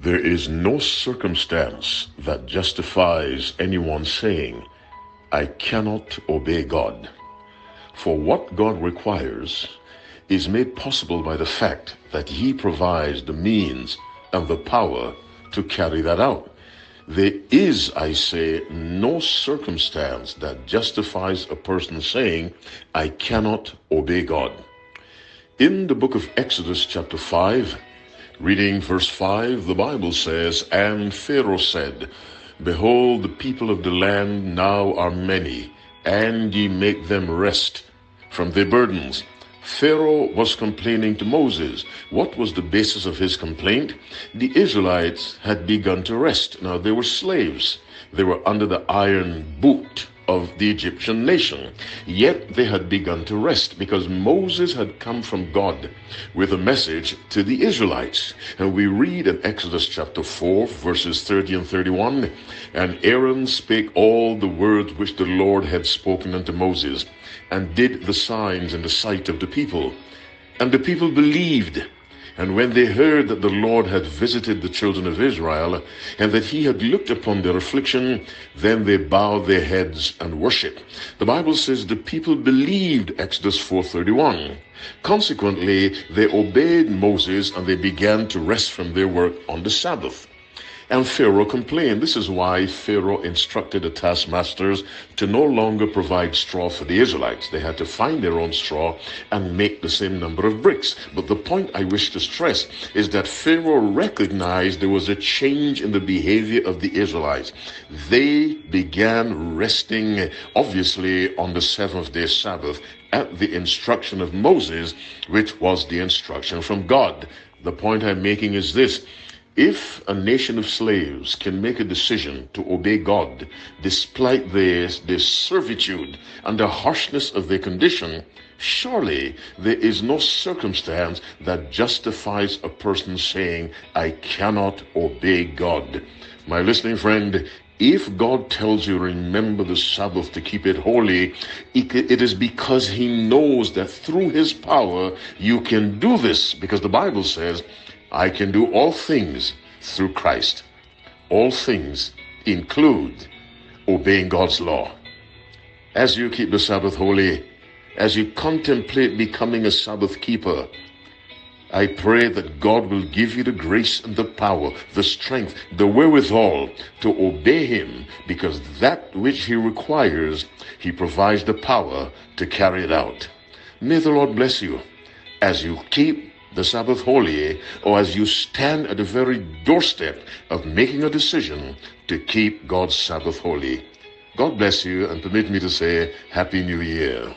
There is no circumstance that justifies anyone saying, I cannot obey God. For what God requires is made possible by the fact that He provides the means and the power to carry that out. There is, I say, no circumstance that justifies a person saying, I cannot obey God. In the book of Exodus chapter 5, reading verse 5, the Bible says, And Pharaoh said, Behold, the people of the land now are many, and ye make them rest from their burdens. Pharaoh was complaining to Moses. What was the basis of his complaint? The Israelites had begun to rest. Now, they were slaves. They were under the iron boot of the Egyptian nation. Yet they had begun to rest because Moses had come from God with a message to the Israelites. And we read in Exodus chapter 4, verses 30 and 31, And Aaron spake all the words which the Lord had spoken unto Moses, and did the signs in the sight of the people. And the people believed. And when they heard that the Lord had visited the children of Israel, and that he had looked upon their affliction, then they bowed their heads and worshipped. The Bible says the people believed, Exodus 4:31. Consequently, they obeyed Moses, and they began to rest from their work on the Sabbath. And Pharaoh complained. This is why Pharaoh instructed the taskmasters to no longer provide straw for the Israelites. They had to find their own straw and make the same number of bricks. But the point I wish to stress is that Pharaoh recognized there was a change in the behavior of the Israelites. They began resting, obviously, on the seventh-day Sabbath at the instruction of Moses, which was the instruction from God. The point I'm making is this. If a nation of slaves can make a decision to obey God despite their servitude and the harshness of their condition, surely there is no circumstance that justifies a person saying, I cannot obey God. My listening friend, if God tells you remember the Sabbath to keep it holy, it is because he knows that through his power you can do this, because the Bible says, I can do all things through Christ. All things include obeying God's law. As you keep the Sabbath holy, as you contemplate becoming a Sabbath keeper, I pray that God will give you the grace and the power, the strength, the wherewithal to obey him, because that which he requires, he provides the power to carry it out. May the Lord bless you as you keep the Sabbath holy, or as you stand at the very doorstep of making a decision to keep God's Sabbath holy. God bless you, and permit me to say Happy New Year.